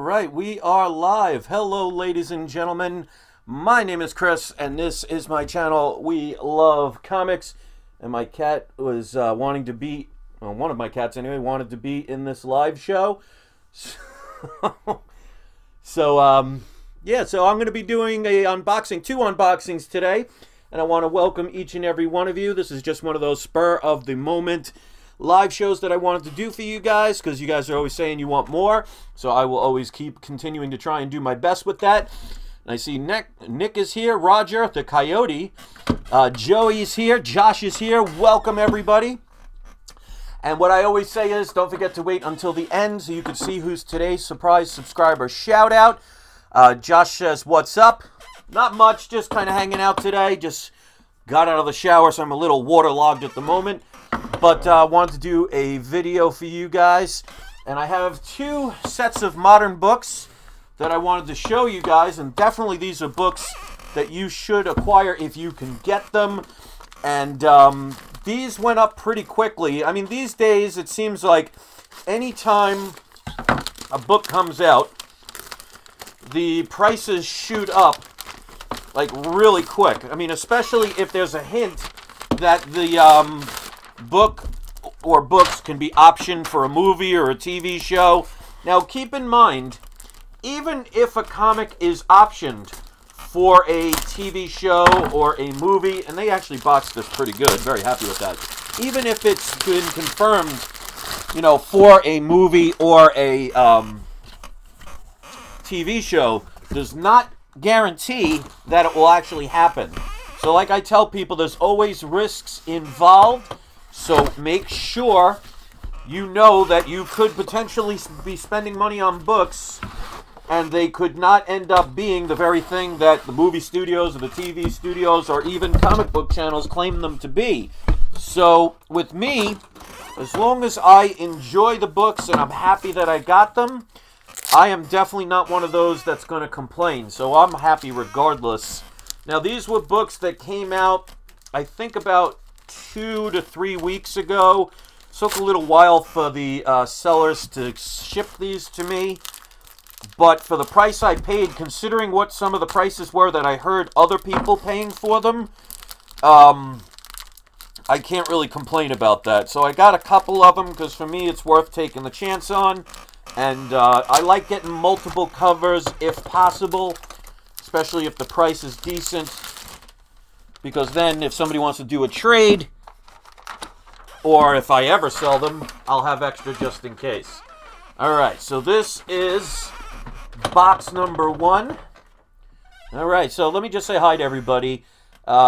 right, we are live. Hello, ladies and gentlemen. My name is Chris, and this is my channel. We love comics, and my cat was wanting to be, well, one of my cats anyway, wanted to be in this live show. So I'm going to be doing two unboxings today, and I want to welcome each and every one of you. This is just one of those spur of the moment live shows that I wanted to do for you guys, because you guys are always saying you want more, so I will always keep continuing to try and do my best with that. And I see Nick is here, Roger the Coyote, Joey's here, Josh is here. Welcome, everybody. And what I always say is, don't forget to wait until the end so you can see who's today's surprise subscriber shout out. Josh says, what's up? Not much, just kind of hanging out today. Just got out of the shower, so I'm a little waterlogged at the moment. But I wanted to do a video for you guys. And I have two sets of modern books that I wanted to show you guys. And definitely these are books that you should acquire if you can get them. And these went up pretty quickly. I mean, these days it seems like anytime a book comes out, the prices shoot up like really quick. I mean, especially if there's a hint that the book or books can be optioned for a movie or a TV show. Now, keep in mind, even if a comic is optioned for a TV show or a movie, and they actually boxed this pretty good, very happy with that. Even if it's been confirmed, you know, for a movie or a TV show, does not guarantee that it will actually happen. So like I tell people, there's always risks involved. So make sure you know that you could potentially be spending money on books and they could not end up being the very thing that the movie studios or the TV studios or even comic book channels claim them to be. So with me, as long as I enjoy the books and I'm happy that I got them, I am definitely not one of those that's going to complain. So I'm happy regardless. Now, these were books that came out, I think, about 2 to 3 weeks ago. It took a little while for the sellers to ship these to me. But for the price I paid, considering what some of the prices were that I heard other people paying for them, I can't really complain about that. So I got a couple of them because for me it's worth taking the chance on. And I like getting multiple covers if possible, especially if the price is decent. Because then if somebody wants to do a trade, or if I ever sell them, I'll have extra just in case. Alright, so this is box number 1. Alright, so let me just say hi to everybody.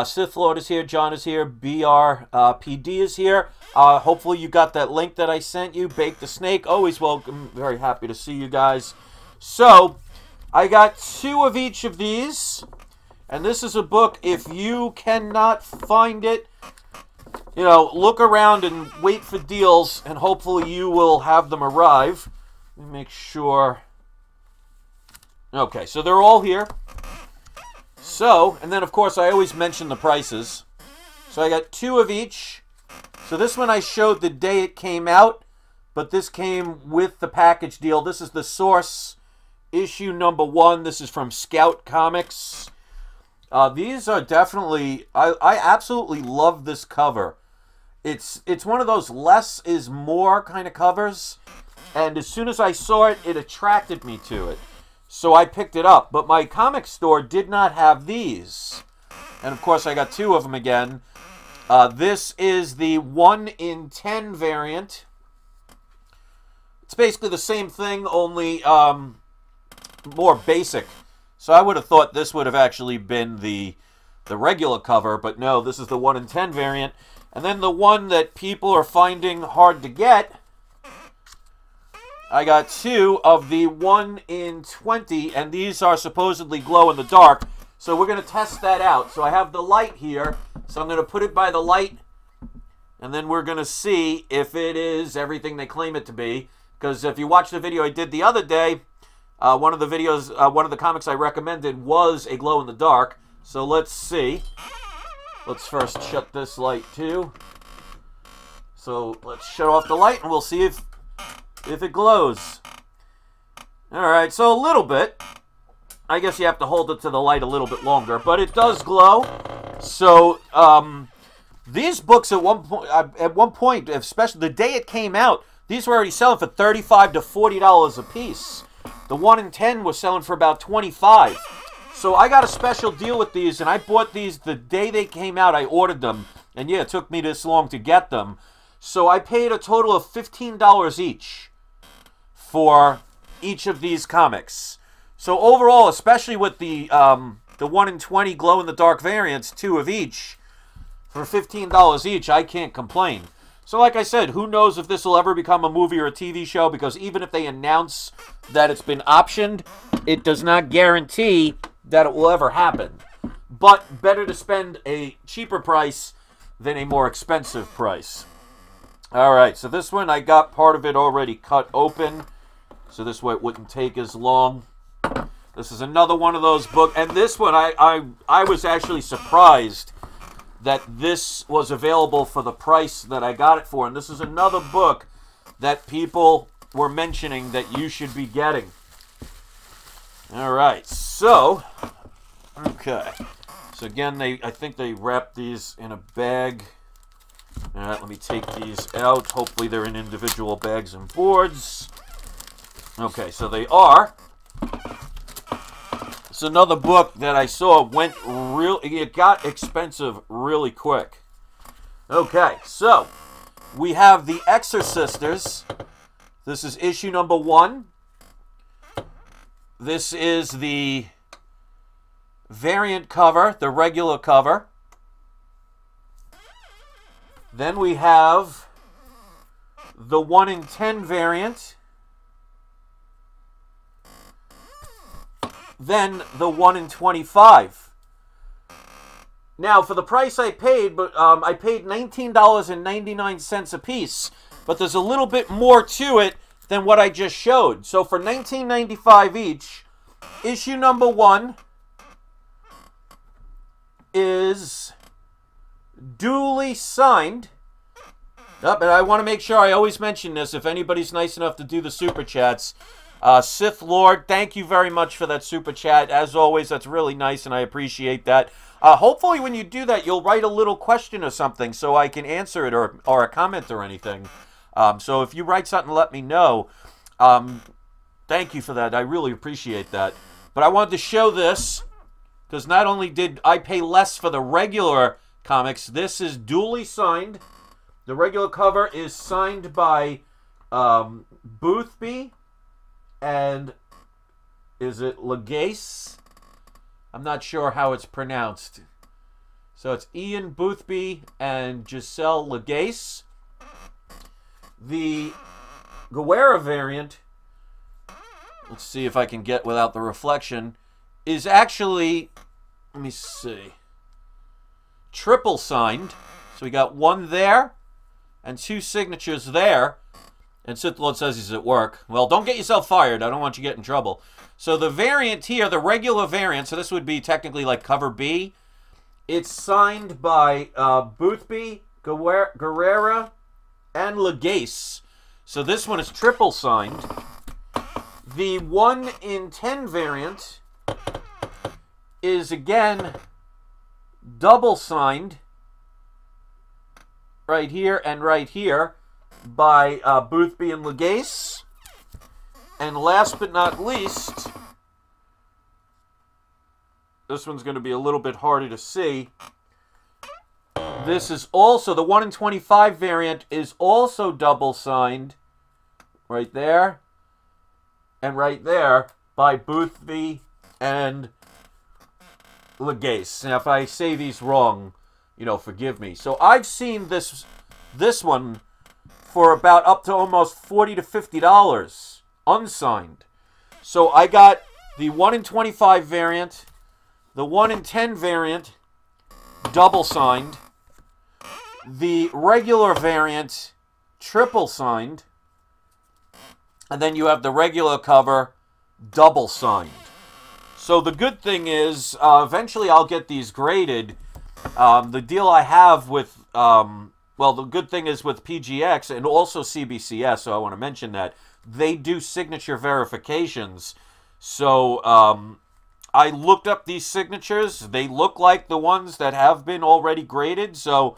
Sith Lord is here, John is here, BRPD is here. Hopefully you got that link that I sent you. Bake the Snake, always welcome. Very happy to see you guys. So, I got 2 of each of these. And this is a book, if you cannot find it, you know, look around and wait for deals, and hopefully you will have them arrive. Let me make sure. Okay, so they're all here. So, and then of course I always mention the prices. So I got 2 of each. So this one I showed the day it came out, but this came with the package deal. This is the Source issue number 1. This is from Scout Comics. These are definitely, I absolutely love this cover. It's one of those less is more kind of covers. And as soon as I saw it, it attracted me to it. So I picked it up. But my comic store did not have these. And of course I got 2 of them again. This is the 1 in 10 variant. It's basically the same thing, only more basic. So I would have thought this would have actually been the regular cover, but no, this is the 1 in 10 variant. And then the one that people are finding hard to get, I got 2 of the 1 in 20, and these are supposedly glow in the dark. So we're going to test that out. So I have the light here, so I'm going to put it by the light, and then we're going to see if it is everything they claim it to be. Because if you watch the video I did the other day, one of the comics I recommended was a glow in the dark. So let's see. Let's first shut this light too. So let's shut off the light and we'll see if it glows. Alright, so a little bit. I guess you have to hold it to the light a little bit longer, but it does glow. So, these books at one point, especially the day it came out, these were already selling for $35 to $40 a piece. The 1 in 10 was selling for about $25. So I got a special deal with these, and I bought these the day they came out. I ordered them, and yeah, it took me this long to get them. So I paid a total of $15 each for each of these comics. So overall, especially with the 1 in 20 glow-in-the-dark variants, 2 of each, for $15 each, I can't complain. So like I said, who knows if this will ever become a movie or a TV show, because even if they announce that it's been optioned, it does not guarantee that it will ever happen. But better to spend a cheaper price than a more expensive price. Alright, so this one, I got part of it already cut open, so this way it wouldn't take as long. This is another one of those books, and this one, I was actually surprised that this was available for the price that I got it for. And this is another book that people were mentioning that you should be getting. Alright, so, okay. So again, I think they wrapped these in a bag. Alright, let me take these out. Hopefully they're in individual bags and boards. Okay, so they are. It's another book that I saw it got expensive really quick. Okay, so we have the Exorcists. This is issue number 1. This is the variant cover, the regular cover. Then we have the 1 in 10 variant. Then the 1 in 25. Now, for the price I paid, I paid $19.99 a piece, but there's a little bit more to it than what I just showed. So for $19.95 each, issue number 1 is duly signed. And I want to make sure I always mention this if anybody's nice enough to do the super chats. Sith Lord, thank you very much for that super chat. As always, that's really nice, and I appreciate that. Hopefully, when you do that, you'll write a little question or something so I can answer it, or a comment or anything. So if you write something, let me know. Thank you for that. I really appreciate that. But I wanted to show this, because not only did I pay less for the regular comics, this is duly signed. The regular cover is signed by Boothby. And is it Legace? I'm not sure how it's pronounced. So it's Ian Boothby and Giselle Legace. The Guerra variant, let's see if I can get without the reflection, is actually, let me see, triple signed. So we got 1 there and 2 signatures there. And Sith Lord says he's at work. Well, don't get yourself fired. I don't want you to get in trouble. So the variant here, the regular variant, so this would be technically like cover B. It's signed by Boothby, Guerra, and Legace. So this one is triple signed. The 1 in 10 variant is, again, double signed. Right here and right here. By Boothby and Legace. And last but not least, this one's going to be a little bit harder to see. This is also, the 1 in 25 variant is also double signed. Right there. And right there by Boothby and Legace. Now, if I say these wrong, forgive me. So I've seen this one for about up to almost $40 to $50 unsigned. So I got the 1 in 25 variant, the 1 in 10 variant, double signed, the regular variant, triple signed, and then you have the regular cover, double signed. So the good thing is, eventually I'll get these graded. The deal I have with well, the good thing is with PGX and also CBCS, so I want to mention that, they do signature verifications. So I looked up these signatures. They look like the ones that have been already graded, so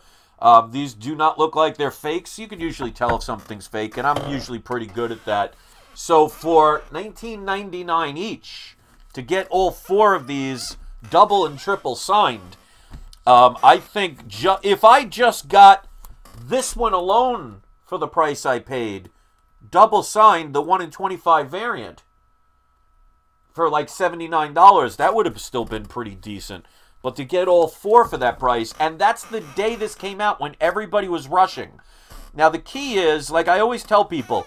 these do not look like they're fakes. You can usually tell if something's fake, and I'm usually pretty good at that. So for $19.99 each, to get all 4 of these double and triple signed, I think if I just got this one alone for the price I paid, double signed, the 1 in 25 variant, for like $79, that would have still been pretty decent. But to get all 4 for that price, and that's the day this came out when everybody was rushing. Now the key is, like I always tell people,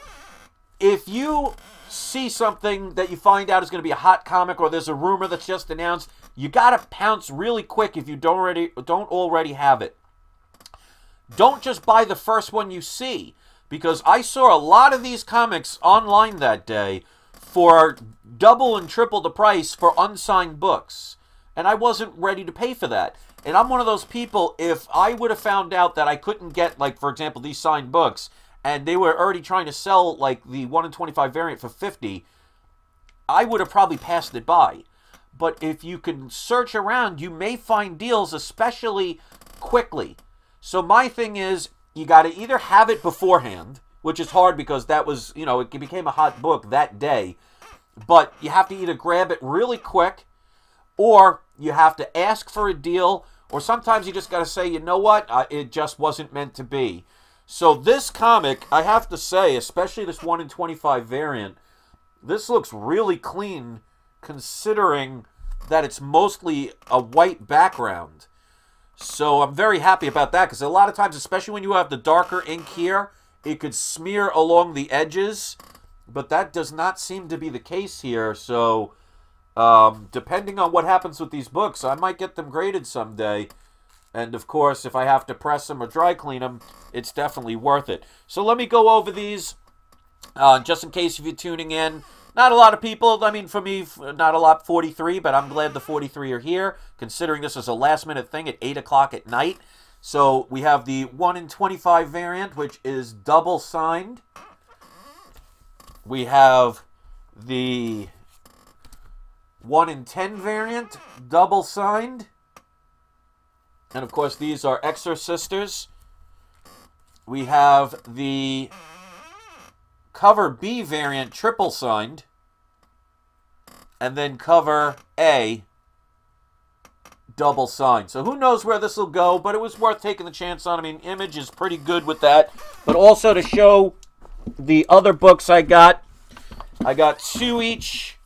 if you see something that you find out is going to be a hot comic, or there's a rumor that's just announced, you got to pounce really quick if you don't already have it. Don't just buy the first one you see, because I saw a lot of these comics online that day for double and triple the price for unsigned books, and I wasn't ready to pay for that. And I'm one of those people, if I would have found out that I couldn't get, like, for example, these signed books, and they were already trying to sell, like, the 1 in 25 variant for $50, I would have probably passed it by. But if you can search around, you may find deals, especially quickly. So my thing is, you got to either have it beforehand, which is hard because that was, you know, it became a hot book that day. But you have to either grab it really quick, or you have to ask for a deal, or sometimes you just got to say, you know what, it just wasn't meant to be. So this comic, I have to say, especially this 1 in 25 variant, this looks really clean considering that it's mostly a white background. So I'm very happy about that, because a lot of times, especially when you have the darker ink here, it could smear along the edges, but that does not seem to be the case here. So depending on what happens with these books, I might get them graded someday. And of course, if I have to press them or dry clean them, it's definitely worth it. So let me go over these, just in case if you're tuning in. Not a lot of people, I mean, for me, not a lot, 43, but I'm glad the 43 are here, considering this is a last-minute thing at 8 o'clock at night. So we have the 1 in 25 variant, which is double signed. We have the 1 in 10 variant, double signed. And of course, these are Exorcists. We have the cover B variant, triple signed. And then cover A, double signed. So who knows where this will go, but it was worth taking the chance on. I mean, Image is pretty good with that. But also to show the other books I got 2 each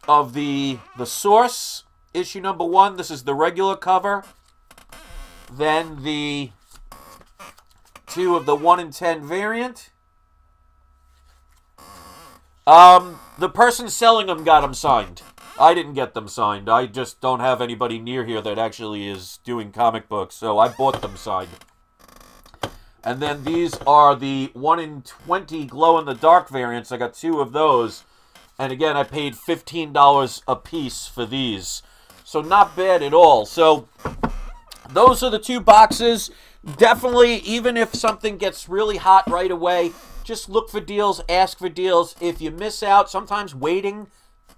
of the Source, issue number 1. This is the regular cover. Then the 2 of the 1 in 10 variant. The person selling them got them signed. I didn't get them signed. I just don't have anybody near here that actually is doing comic books, so I bought them signed. And then these are the 1 in 20 glow-in-the-dark variants. I got 2 of those. And again, I paid $15 a piece for these. So not bad at all. So those are the 2 boxes. Definitely, even if something gets really hot right away, just look for deals, ask for deals. If you miss out, sometimes waiting,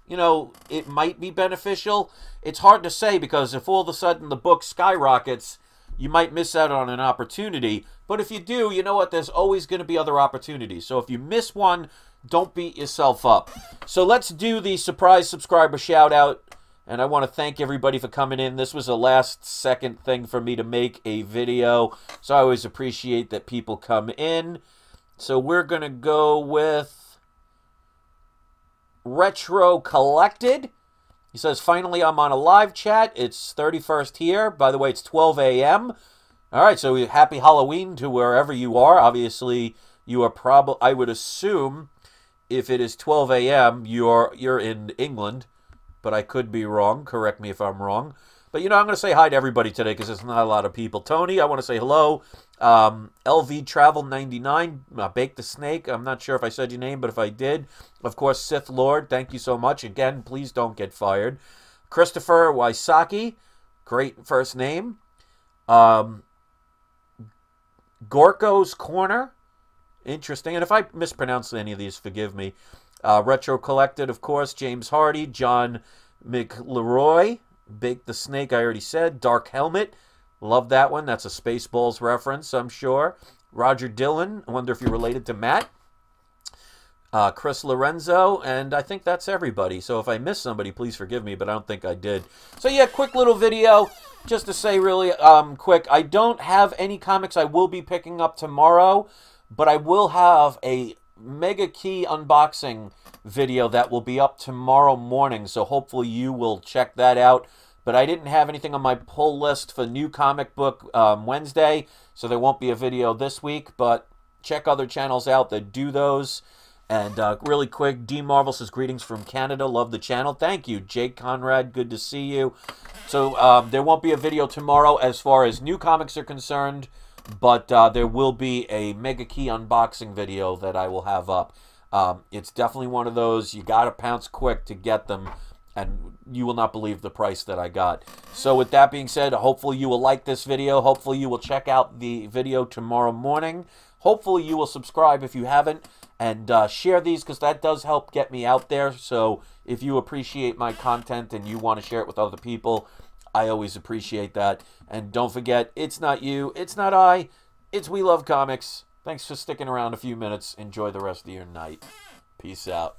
you know, it might be beneficial. It's hard to say, because if all of a sudden the book skyrockets, you might miss out on an opportunity. But if you do, you know what? There's always going to be other opportunities. So if you miss one, don't beat yourself up. So let's do the surprise subscriber shout out. And I want to thank everybody for coming in. This was a last-second thing for me to make a video. So I always appreciate that people come in. So we're going to go with Retro Collected. He says, finally, I'm on a live chat. It's 31st here. By the way, it's 12 a.m. All right, so happy Halloween to wherever you are. Obviously, you are probably, I would assume, if it is 12 a.m., you're in England. But I could be wrong. Correct me if I'm wrong. But, you know, I'm going to say hi to everybody today because there's not a lot of people. Tony, I want to say hello. LV Travel 99, Bake the Snake. I'm not sure if I said your name, but if I did. Of course, Sith Lord, thank you so much. Again, please don't get fired. Christopher Wysocki, great first name. Gorko's Corner. Interesting. And if I mispronounce any of these, forgive me. Retro Collected, of course. James Hardy. John McLeroy. Bake the Snake, I already said. Dark Helmet. Love that one. That's a Spaceballs reference, I'm sure. Roger Dillon. I wonder if you're related to Matt. Chris Lorenzo. And I think that's everybody. So if I missed somebody, please forgive me, but I don't think I did. So yeah, quick little video. Just to say really quick, I don't have any comics I will be picking up tomorrow, but I will have a Mega Key unboxing video that will be up tomorrow morning, so hopefully you will check that out. But I didn't have anything on my pull list for new comic book Wednesday, so there won't be a video this week, but check other channels out that do those. And really quick, D Marvel says, greetings from Canada. Love the channel. Thank you, Jake Conrad. Good to see you. So there won't be a video tomorrow as far as new comics are concerned, but there will be a Mega Key unboxing video that I will have up. It's definitely one of those, you got to pounce quick to get them, and you will not believe the price that I got. So with that being said, hopefully you will like this video. Hopefully you will check out the video tomorrow morning. Hopefully you will subscribe if you haven't, and share these, because that does help get me out there. So if you appreciate my content and you want to share it with other people, I always appreciate that. And don't forget, it's not you, it's not I, it's We Love Comics. Thanks for sticking around a few minutes. Enjoy the rest of your night. Peace out.